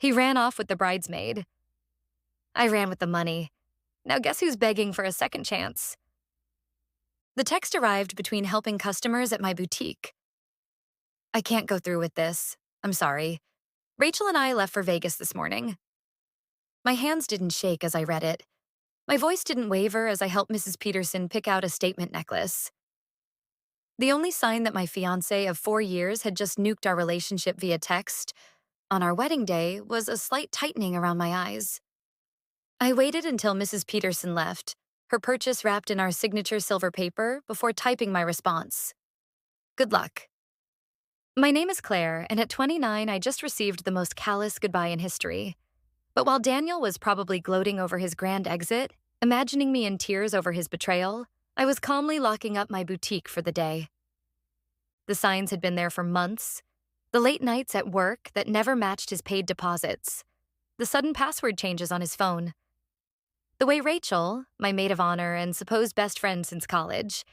He ran off with the bridesmaid. I ran with the money. Now guess who's begging for a second chance? The text arrived between helping customers at my boutique. I can't go through with this. I'm sorry. Rachel and I left for Vegas this morning. My hands didn't shake as I read it. My voice didn't waver as I helped Mrs. Peterson pick out a statement necklace. The only sign that my fiancé of 4 years had just nuked our relationship via text on our wedding day was a slight tightening around my eyes. I waited until Mrs. Peterson left, her purchase wrapped in our signature silver paper, before typing my response. Good luck. My name is Claire, and at 29, I just received the most callous goodbye in history. But while Daniel was probably gloating over his grand exit, imagining me in tears over his betrayal, I was calmly locking up my boutique for the day. The signs had been there for months. The late nights at work that never matched his paid deposits. The sudden password changes on his phone. The way Rachel, my maid of honor and supposed best friend since college,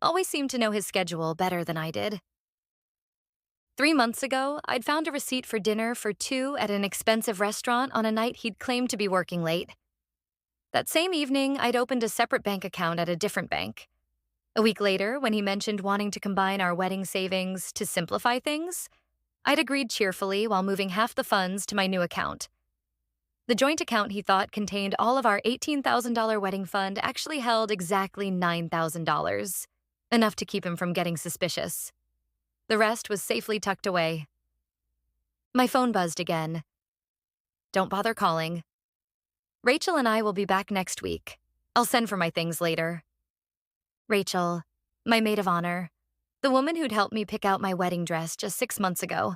always seemed to know his schedule better than I did. 3 months ago, I'd found a receipt for dinner for 2 at an expensive restaurant on a night he'd claimed to be working late. That same evening, I'd opened a separate bank account at a different bank. A week later, when he mentioned wanting to combine our wedding savings to simplify things, I'd agreed cheerfully while moving half the funds to my new account. The joint account he thought contained all of our $18,000 wedding fund actually held exactly $9,000, enough to keep him from getting suspicious. The rest was safely tucked away. My phone buzzed again. Don't bother calling. Rachel and I will be back next week. I'll send for my things later. Rachel, my maid of honor, the woman who'd helped me pick out my wedding dress just 6 months ago.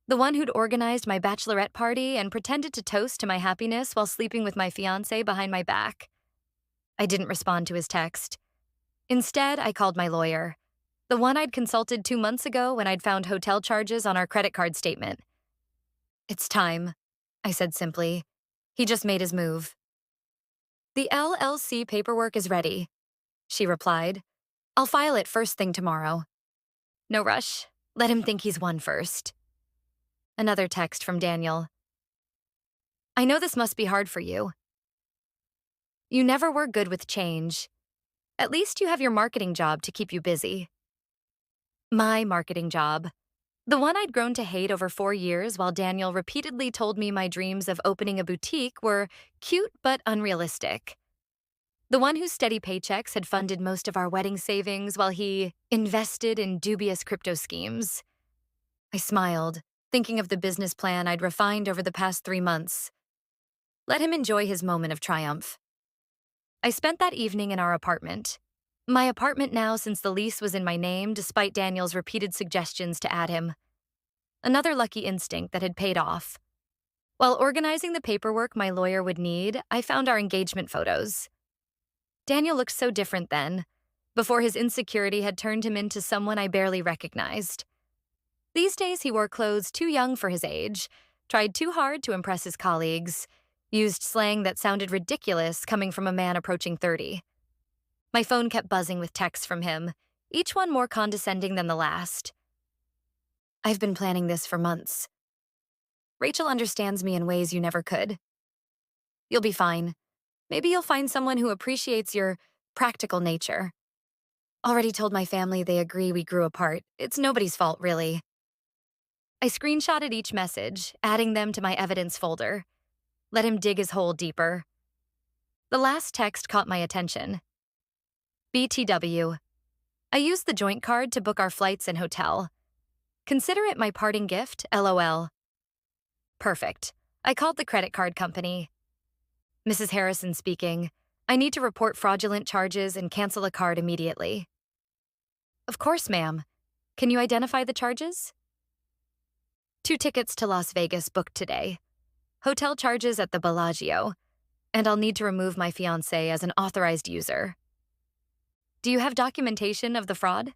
The one who'd organized my bachelorette party and pretended to toast to my happiness while sleeping with my fiancé behind my back. I didn't respond to his text. Instead, I called my lawyer, the one I'd consulted 2 months ago when I'd found hotel charges on our credit card statement. It's time, I said simply. He just made his move. The LLC paperwork is ready, she replied. I'll file it first thing tomorrow. No rush. Let him think he's won first. Another text from Daniel. I know this must be hard for you. You never were good with change. At least you have your marketing job to keep you busy. My marketing job. The one I'd grown to hate over 4 years while Daniel repeatedly told me my dreams of opening a boutique were cute but unrealistic. The one whose steady paychecks had funded most of our wedding savings while he invested in dubious crypto schemes. I smiled, thinking of the business plan I'd refined over the past 3 months. Let him enjoy his moment of triumph. I spent that evening in our apartment. My apartment now since the lease was in my name despite Daniel's repeated suggestions to add him. Another lucky instinct that had paid off. While organizing the paperwork my lawyer would need, I found our engagement photos. Daniel looked so different then, before his insecurity had turned him into someone I barely recognized. These days he wore clothes too young for his age, tried too hard to impress his colleagues, used slang that sounded ridiculous coming from a man approaching 30. My phone kept buzzing with texts from him, each one more condescending than the last. I've been planning this for months. Rachel understands me in ways you never could. You'll be fine. Maybe you'll find someone who appreciates your practical nature. Already told my family they agree we grew apart. It's nobody's fault, really. I screenshotted each message, adding them to my evidence folder. Let him dig his hole deeper. The last text caught my attention. BTW. I used the joint card to book our flights and hotel. Consider it my parting gift, LOL. Perfect. I called the credit card company. Mrs. Harrison speaking. I need to report fraudulent charges and cancel a card immediately. Of course, ma'am. Can you identify the charges? 2 tickets to Las Vegas booked today. Hotel charges at the Bellagio. And I'll need to remove my fiancé as an authorized user. Do you have documentation of the fraud?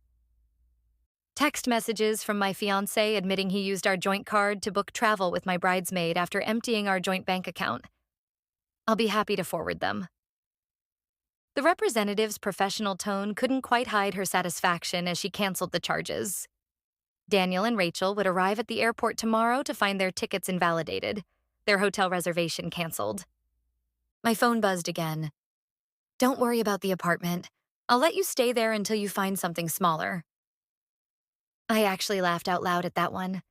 Text messages from my fiancé admitting he used our joint card to book travel with my bridesmaid after emptying our joint bank account. I'll be happy to forward them. The representative's professional tone couldn't quite hide her satisfaction as she canceled the charges. Daniel and Rachel would arrive at the airport tomorrow to find their tickets invalidated, their hotel reservation canceled. My phone buzzed again. "Don't worry about the apartment. I'll let you stay there until you find something smaller." I actually laughed out loud at that one.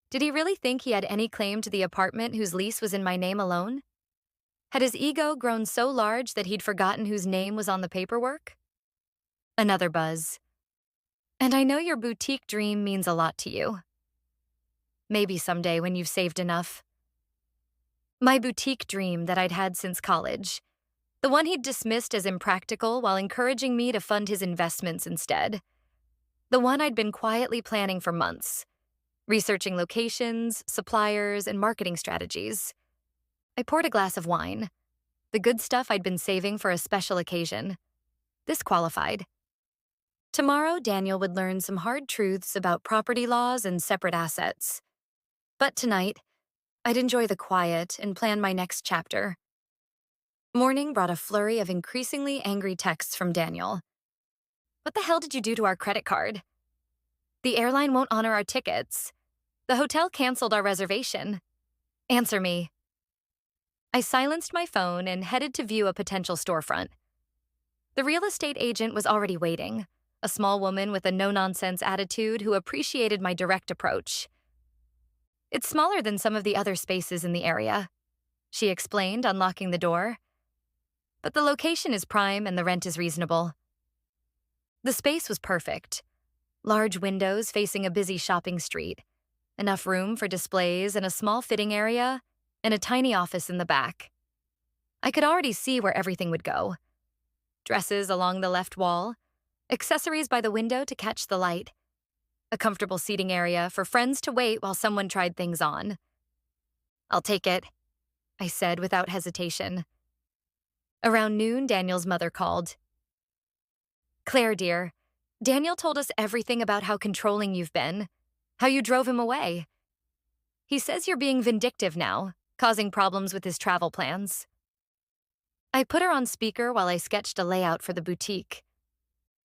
Did he really think he had any claim to the apartment whose lease was in my name alone? Had his ego grown so large that he'd forgotten whose name was on the paperwork? Another buzz. "And I know your boutique dream means a lot to you. Maybe someday when you've saved enough." My boutique dream that I'd had since college. The one he'd dismissed as impractical while encouraging me to fund his investments instead. The one I'd been quietly planning for months, researching locations, suppliers, and marketing strategies. I poured a glass of wine, the good stuff I'd been saving for a special occasion. This qualified. Tomorrow, Daniel would learn some hard truths about property laws and separate assets. But tonight, I'd enjoy the quiet and plan my next chapter. Morning brought a flurry of increasingly angry texts from Daniel. "What the hell did you do to our credit card? The airline won't honor our tickets. The hotel canceled our reservation. Answer me." I silenced my phone and headed to view a potential storefront. The real estate agent was already waiting, a small woman with a no-nonsense attitude who appreciated my direct approach. "It's smaller than some of the other spaces in the area," she explained, unlocking the door. "But the location is prime and the rent is reasonable." The space was perfect. Large windows facing a busy shopping street, enough room for displays and a small fitting area, and a tiny office in the back. I could already see where everything would go. Dresses along the left wall, accessories by the window to catch the light, a comfortable seating area for friends to wait while someone tried things on. "I'll take it," I said without hesitation. Around noon, Daniel's mother called. "Claire, dear, Daniel told us everything about how controlling you've been, how you drove him away. He says you're being vindictive now, causing problems with his travel plans." I put her on speaker while I sketched a layout for the boutique.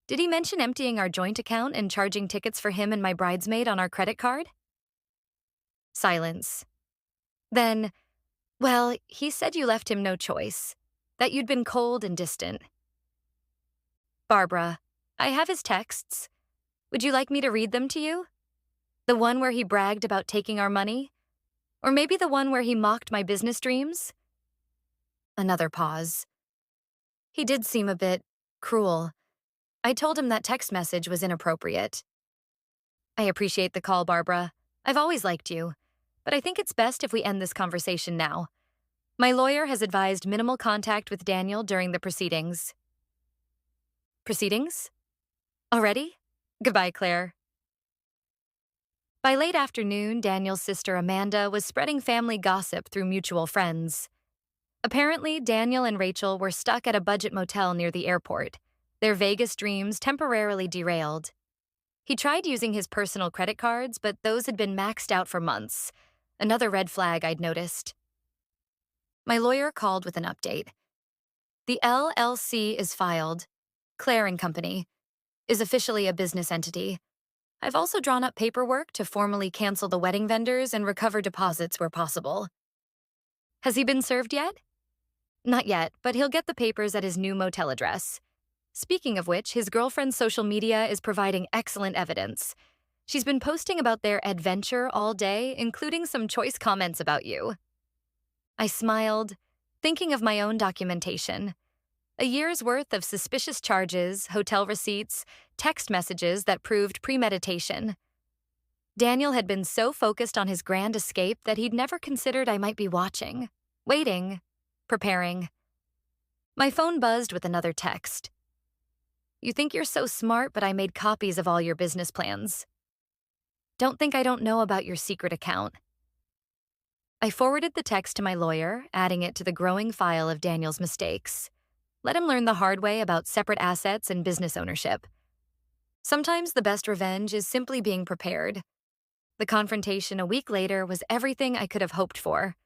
"Did he mention emptying our joint account and charging tickets for him and my bridesmaid on our credit card?" Silence. Then, "Well, he said you left him no choice, that you'd been cold and distant." "Barbara, I have his texts. Would you like me to read them to you? The one where he bragged about taking our money? Or maybe the one where he mocked my business dreams?" Another pause. He did seem a bit cruel. I told him that text message was inappropriate. "I appreciate the call, Barbara. I've always liked you. But I think it's best if we end this conversation now. My lawyer has advised minimal contact with Daniel during the proceedings." "Proceedings? Already? Goodbye, Claire." By late afternoon, Daniel's sister Amanda was spreading family gossip through mutual friends. Apparently, Daniel and Rachel were stuck at a budget motel near the airport, their Vegas dreams temporarily derailed. He tried using his personal credit cards, but those had been maxed out for months, another red flag I'd noticed. My lawyer called with an update. "The LLC is filed. Claire and Company is officially a business entity. I've also drawn up paperwork to formally cancel the wedding vendors and recover deposits where possible." "Has he been served yet?" "Not yet, but he'll get the papers at his new motel address. Speaking of which, his girlfriend's social media is providing excellent evidence. She's been posting about their adventure all day, including some choice comments about you." I smiled, thinking of my own documentation. A year's worth of suspicious charges, hotel receipts, text messages that proved premeditation. Daniel had been so focused on his grand escape that he'd never considered I might be watching, waiting, preparing. My phone buzzed with another text. "You think you're so smart, but I made copies of all your business plans. Don't think I don't know about your secret account." I forwarded the text to my lawyer, adding it to the growing file of Daniel's mistakes. Let him learn the hard way about separate assets and business ownership. Sometimes the best revenge is simply being prepared. The confrontation a week later was everything I could have hoped for.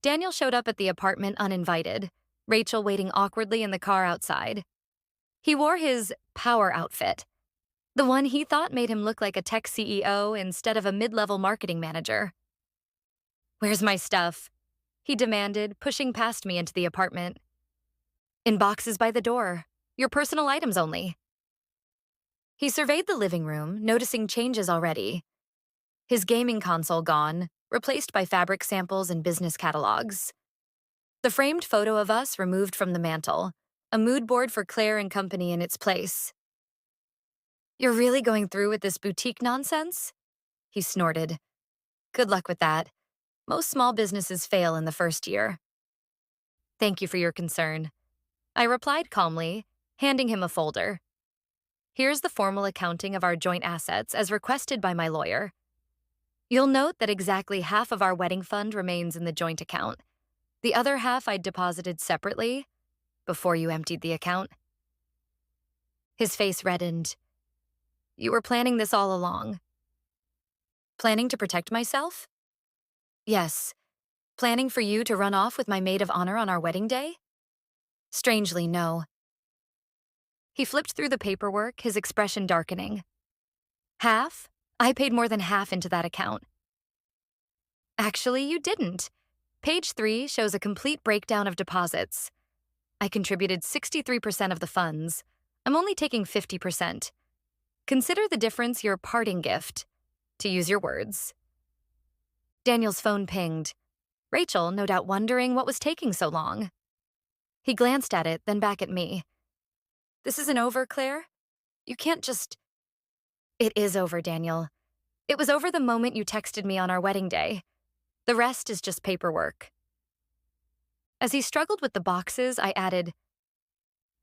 Daniel showed up at the apartment uninvited, Rachel waiting awkwardly in the car outside. He wore his power outfit, The one he thought made him look like a tech CEO instead of a mid-level marketing manager. "Where's my stuff?" he demanded, pushing past me into the apartment. "In boxes by the door. Your personal items only." He surveyed the living room, noticing changes already. His gaming console gone, replaced by fabric samples and business catalogs. The framed photo of us removed from the mantel, a mood board for Claire and company in its place. "You're really going through with this boutique nonsense?" he snorted. "Good luck with that. Most small businesses fail in the first year." "Thank you for your concern," I replied calmly, handing him a folder. "Here's the formal accounting of our joint assets as requested by my lawyer. You'll note that exactly half of our wedding fund remains in the joint account. The other half I'd deposited separately before you emptied the account." His face reddened. "You were planning this all along." "Planning to protect myself?" "Yes. Planning for you to run off with my maid of honor on our wedding day?" "Strangely, no." He flipped through the paperwork, his expression darkening. "Half? I paid more than half into that account." "Actually, you didn't. Page 3 shows a complete breakdown of deposits. I contributed 63% of the funds. I'm only taking 50%. Consider the difference your parting gift, to use your words." Daniel's phone pinged. Rachel, no doubt wondering what was taking so long. He glanced at it, then back at me. "This isn't over, Claire? You can't just—" "It is over, Daniel. It was over the moment you texted me on our wedding day. The rest is just paperwork." As he struggled with the boxes, I added,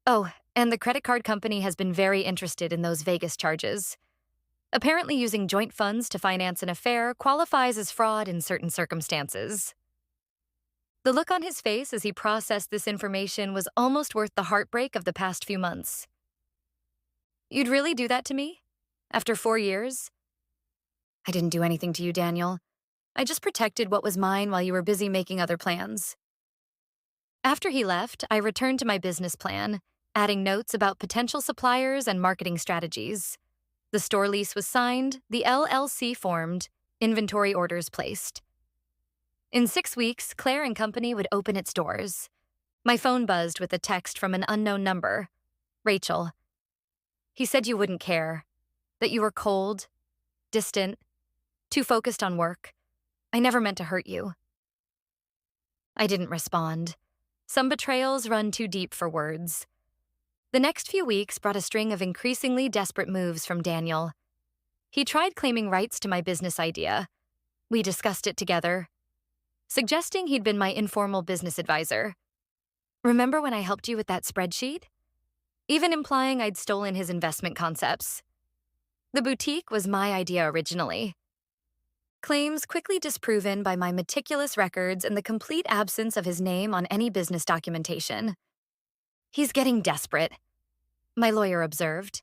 "Oh, and the credit card company has been very interested in those Vegas charges. Apparently using joint funds to finance an affair qualifies as fraud in certain circumstances." The look on his face as he processed this information was almost worth the heartbreak of the past few months. "You'd really do that to me? After 4 years?" "I didn't do anything to you, Daniel. I just protected what was mine while you were busy making other plans." After he left, I returned to my business plan, adding notes about potential suppliers and marketing strategies. The store lease was signed, the LLC formed, inventory orders placed. In 6 weeks, Claire and Company would open its doors. My phone buzzed with a text from an unknown number. "Rachel. He said you wouldn't care, that you were cold, distant, too focused on work. I never meant to hurt you." I didn't respond. Some betrayals run too deep for words. The next few weeks brought a string of increasingly desperate moves from Daniel. He tried claiming rights to my business idea. We discussed it together, suggesting he'd been my informal business advisor. "Remember when I helped you with that spreadsheet?" Even implying I'd stolen his investment concepts. The boutique was my idea originally. Claims quickly disproven by my meticulous records and the complete absence of his name on any business documentation. "He's getting desperate," my lawyer observed.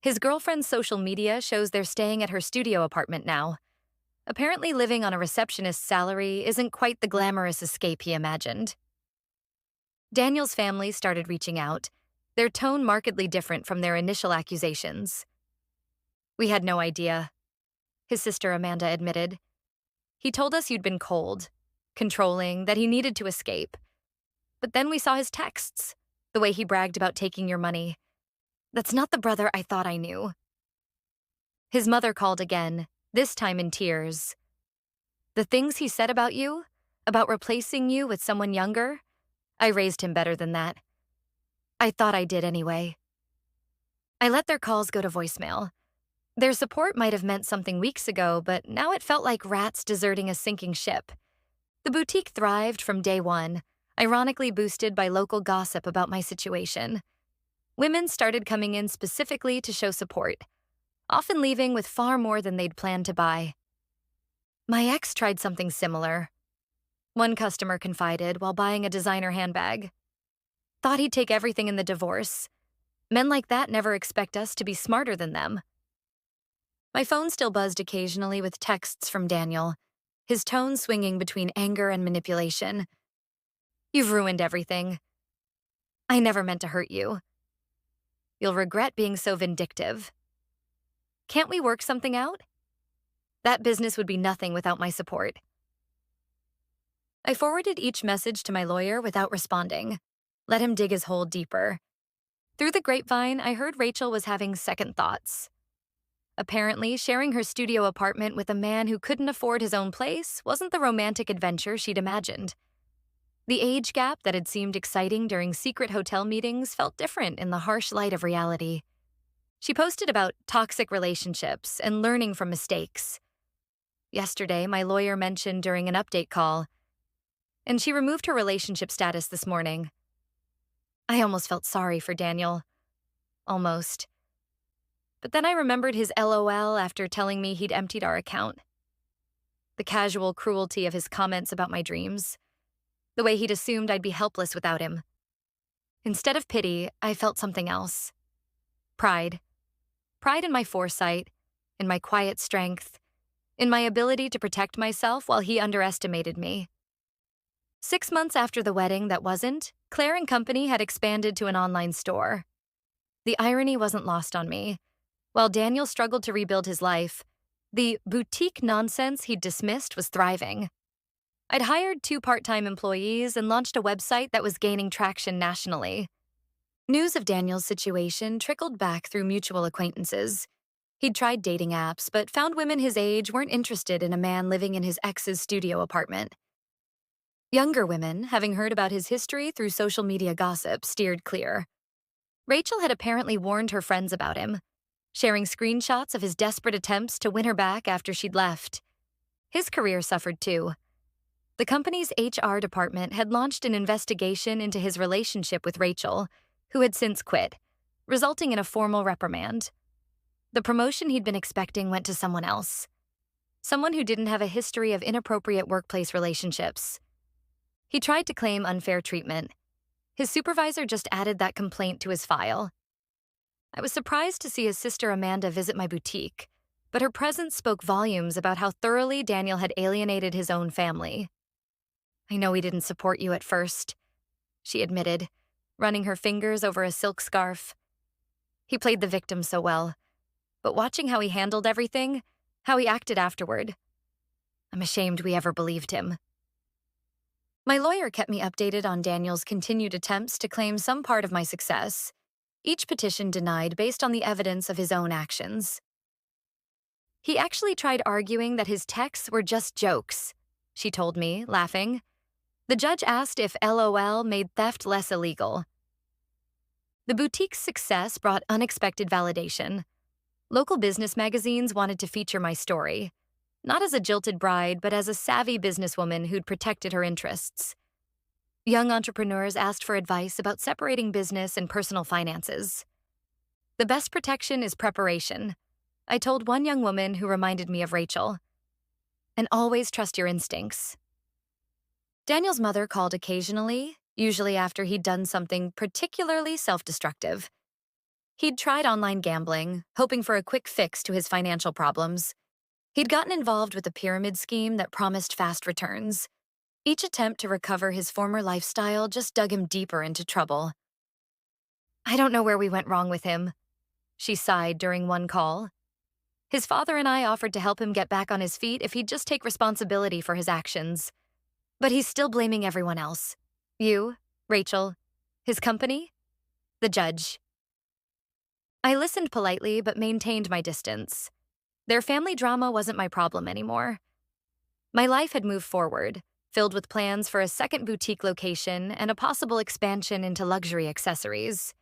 "His girlfriend's social media shows they're staying at her studio apartment now. Apparently living on a receptionist's salary isn't quite the glamorous escape he imagined." Daniel's family started reaching out, their tone markedly different from their initial accusations. "We had no idea," his sister Amanda admitted. "He told us you'd been cold, controlling, that he needed to escape. But then we saw his texts, the way he bragged about taking your money. That's not the brother I thought I knew." His mother called again, this time in tears. "The things he said about you, about replacing you with someone younger, I raised him better than that. I thought I did anyway." I let their calls go to voicemail. Their support might have meant something weeks ago, but now it felt like rats deserting a sinking ship. The boutique thrived from day one, ironically boosted by local gossip about my situation. Women started coming in specifically to show support, often leaving with far more than they'd planned to buy. My ex tried something similar. One customer confided while buying a designer handbag. "Thought he'd take everything in the divorce. Men like that never expect us to be smarter than them." My phone still buzzed occasionally with texts from Daniel, his tone swinging between anger and manipulation. "You've ruined everything. I never meant to hurt you. You'll regret being so vindictive. Can't we work something out? That business would be nothing without my support. I forwarded each message to my lawyer without responding. Let him dig his hole deeper. Through the grapevine, I heard Rachel was having second thoughts. Apparently, sharing her studio apartment with a man who couldn't afford his own place wasn't the romantic adventure she'd imagined. The age gap that had seemed exciting during secret hotel meetings felt different in the harsh light of reality. She posted about toxic relationships and learning from mistakes. Yesterday, my lawyer mentioned during an update call, and she removed her relationship status this morning. I almost felt sorry for Daniel. Almost. But then I remembered his LOL after telling me he'd emptied our account. The casual cruelty of his comments about my dreams. The way he'd assumed I'd be helpless without him. Instead of pity, I felt something else. Pride. Pride in my foresight, in my quiet strength, in my ability to protect myself while he underestimated me. 6 months after the wedding that wasn't, Claire & Company had expanded to an online store. The irony wasn't lost on me. While Daniel struggled to rebuild his life, the boutique nonsense he'd dismissed was thriving. I'd hired 2 part-time employees and launched a website that was gaining traction nationally. News of Daniel's situation trickled back through mutual acquaintances. He'd tried dating apps, but found women his age weren't interested in a man living in his ex's studio apartment. Younger women, having heard about his history through social media gossip, steered clear. Rachel had apparently warned her friends about him, sharing screenshots of his desperate attempts to win her back after she'd left. His career suffered too. The company's HR department had launched an investigation into his relationship with Rachel, who had since quit, resulting in a formal reprimand. The promotion he'd been expecting went to someone else. Someone who didn't have a history of inappropriate workplace relationships. He tried to claim unfair treatment. His supervisor just added that complaint to his file. I was surprised to see his sister Amanda visit my boutique, but her presence spoke volumes about how thoroughly Daniel had alienated his own family. I know he didn't support you at first, she admitted, running her fingers over a silk scarf. He played the victim so well, but watching how he handled everything, how he acted afterward, I'm ashamed we ever believed him. My lawyer kept me updated on Daniel's continued attempts to claim some part of my success, each petition denied based on the evidence of his own actions. He actually tried arguing that his texts were just jokes, she told me, laughing. The judge asked if LOL made theft less illegal. The boutique's success brought unexpected validation. Local business magazines wanted to feature my story, not as a jilted bride, but as a savvy businesswoman who'd protected her interests. Young entrepreneurs asked for advice about separating business and personal finances. The best protection is preparation, I told one young woman who reminded me of Rachel. And always trust your instincts. Daniel's mother called occasionally, usually after he'd done something particularly self-destructive. He'd tried online gambling, hoping for a quick fix to his financial problems. He'd gotten involved with a pyramid scheme that promised fast returns. Each attempt to recover his former lifestyle just dug him deeper into trouble. I don't know where we went wrong with him, she sighed during one call. His father and I offered to help him get back on his feet if he'd just take responsibility for his actions. But he's still blaming everyone else. You, Rachel, his company, the judge. I listened politely but maintained my distance. Their family drama wasn't my problem anymore. My life had moved forward, filled with plans for a second boutique location and a possible expansion into luxury accessories.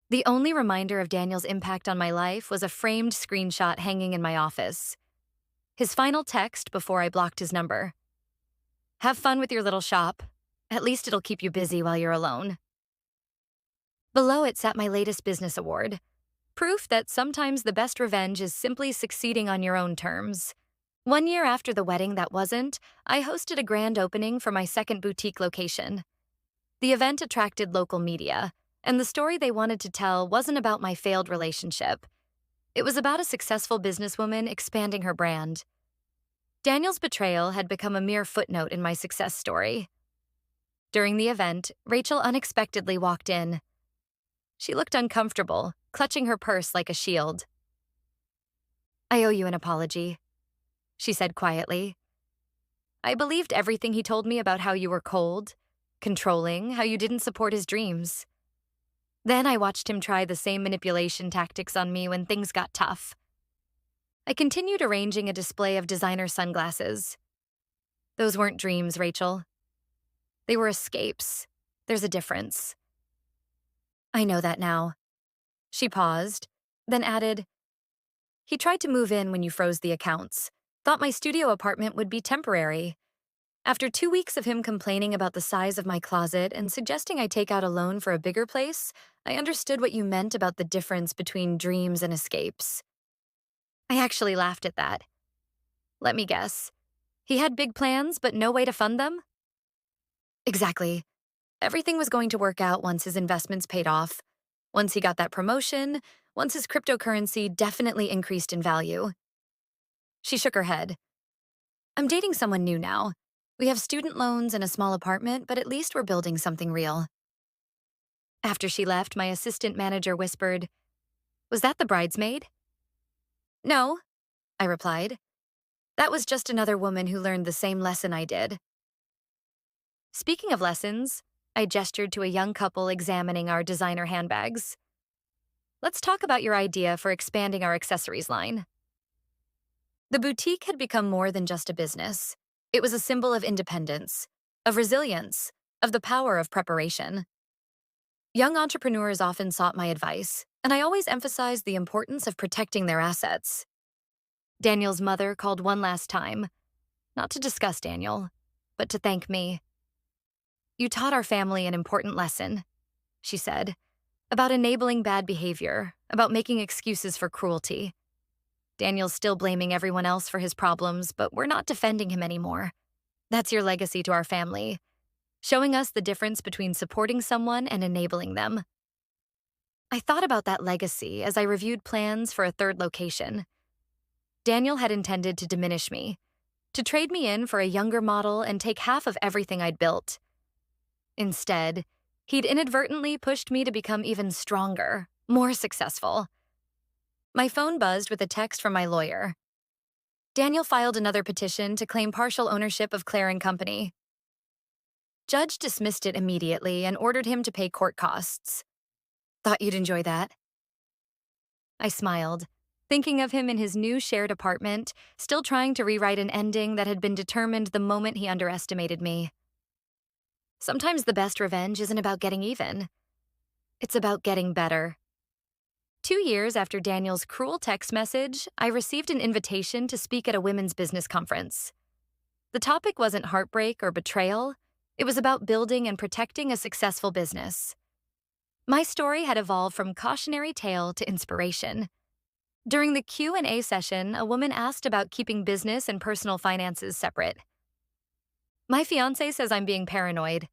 The only reminder of Daniel's impact on my life was a framed screenshot hanging in my office. His final text before I blocked his number. Have fun with your little shop. At least it'll keep you busy while you're alone. Below it sat my latest business award. Proof that sometimes the best revenge is simply succeeding on your own terms. 1 year after the wedding that wasn't, I hosted a grand opening for my second boutique location. The event attracted local media, and the story they wanted to tell wasn't about my failed relationship. It was about a successful businesswoman expanding her brand. Daniel's betrayal had become a mere footnote in my success story. During the event, Rachel unexpectedly walked in. She looked uncomfortable, clutching her purse like a shield. I owe you an apology, she said quietly. I believed everything he told me about how you were cold, controlling, how you didn't support his dreams. Then I watched him try the same manipulation tactics on me when things got tough. I continued arranging a display of designer sunglasses. Those weren't dreams, Rachel. They were escapes. There's a difference. I know that now. She paused, then added, he tried to move in when you froze the accounts. Thought my studio apartment would be temporary. After 2 weeks of him complaining about the size of my closet and suggesting I take out a loan for a bigger place, I understood what you meant about the difference between dreams and escapes. I actually laughed at that. Let me guess. He had big plans, but no way to fund them? Exactly. Everything was going to work out once his investments paid off. Once he got that promotion, once his cryptocurrency definitely increased in value. She shook her head. I'm dating someone new now. We have student loans and a small apartment, but at least we're building something real. After she left, my assistant manager whispered, was that the bridesmaid? No, I replied. That was just another woman who learned the same lesson I did. Speaking of lessons, I gestured to a young couple examining our designer handbags. Let's talk about your idea for expanding our accessories line. The boutique had become more than just a business. It was a symbol of independence, of resilience, of the power of preparation. Young entrepreneurs often sought my advice, and I always emphasized the importance of protecting their assets. Daniel's mother called one last time, not to discuss Daniel, but to thank me. You taught our family an important lesson, she said, about enabling bad behavior, about making excuses for cruelty. Daniel's still blaming everyone else for his problems, but we're not defending him anymore. That's your legacy to our family, showing us the difference between supporting someone and enabling them. I thought about that legacy as I reviewed plans for a third location. Daniel had intended to diminish me, to trade me in for a younger model and take half of everything I'd built. Instead, he'd inadvertently pushed me to become even stronger, more successful. My phone buzzed with a text from my lawyer. Daniel filed another petition to claim partial ownership of Clare & Company. Judge dismissed it immediately and ordered him to pay court costs. Thought you'd enjoy that. I smiled, thinking of him in his new shared apartment, still trying to rewrite an ending that had been determined the moment he underestimated me. Sometimes the best revenge isn't about getting even. It's about getting better. 2 years after Daniel's cruel text message, I received an invitation to speak at a women's business conference. The topic wasn't heartbreak or betrayal. It was about building and protecting a successful business. My story had evolved from cautionary tale to inspiration. During the Q&A session, a woman asked about keeping business and personal finances separate. My fiancé says I'm being paranoid,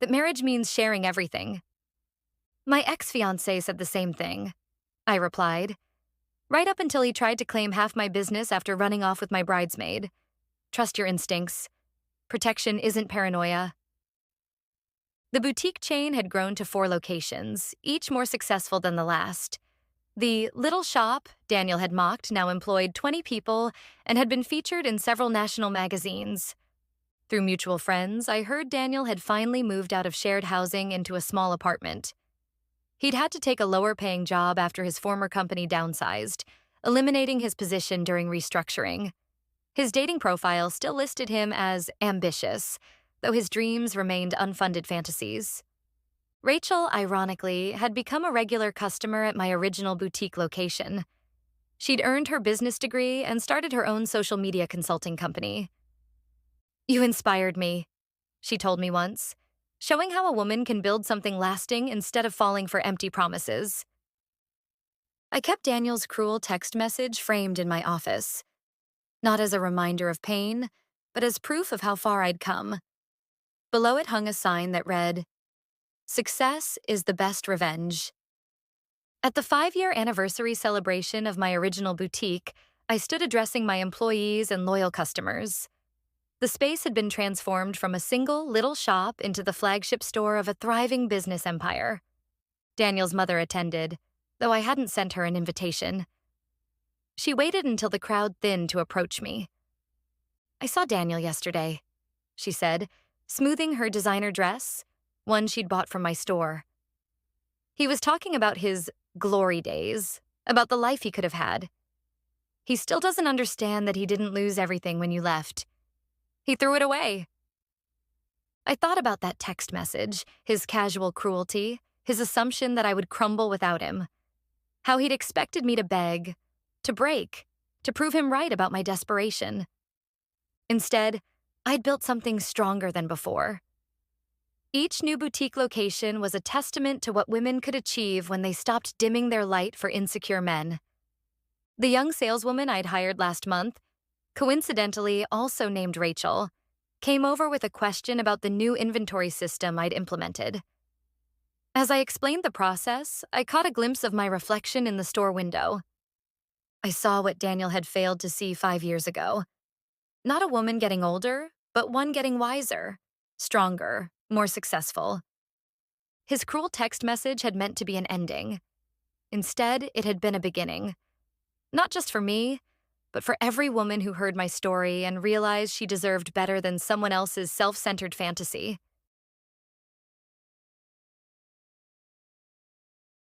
that marriage means sharing everything. My ex-fiancé said the same thing, I replied, right up until he tried to claim half my business after running off with my bridesmaid. Trust your instincts. Protection isn't paranoia. The boutique chain had grown to 4 locations, each more successful than the last. The little shop Daniel had mocked now employed 20 people and had been featured in several national magazines. Through mutual friends, I heard Daniel had finally moved out of shared housing into a small apartment. He'd had to take a lower-paying job after his former company downsized, eliminating his position during restructuring. His dating profile still listed him as ambitious, though his dreams remained unfunded fantasies. Rachel, ironically, had become a regular customer at my original boutique location. She'd earned her business degree and started her own social media consulting company. You inspired me, she told me once, showing how a woman can build something lasting instead of falling for empty promises. I kept Daniel's cruel text message framed in my office, not as a reminder of pain, but as proof of how far I'd come. Below it hung a sign that read, "Success is the best revenge." At the 5-year anniversary celebration of my original boutique, I stood addressing my employees and loyal customers. The space had been transformed from a single little shop into the flagship store of a thriving business empire. Daniel's mother attended, though I hadn't sent her an invitation. She waited until the crowd thinned to approach me. "I saw Daniel yesterday," she said, smoothing her designer dress, one she'd bought from my store. "He was talking about his glory days, about the life he could have had. He still doesn't understand that he didn't lose everything when you left. He threw it away." I thought about that text message, his casual cruelty, his assumption that I would crumble without him, how he'd expected me to beg, to break, to prove him right about my desperation. Instead, I'd built something stronger than before. Each new boutique location was a testament to what women could achieve when they stopped dimming their light for insecure men. The young saleswoman I'd hired last month, coincidentally also named Rachel, came over with a question about the new inventory system I'd implemented. As I explained the process, I caught a glimpse of my reflection in the store window. I saw what Daniel had failed to see 5 years ago. Not a woman getting older, but one getting wiser, stronger, more successful. His cruel text message had meant to be an ending. Instead, it had been a beginning. Not just for me, but for every woman who heard my story and realized she deserved better than someone else's self-centered fantasy.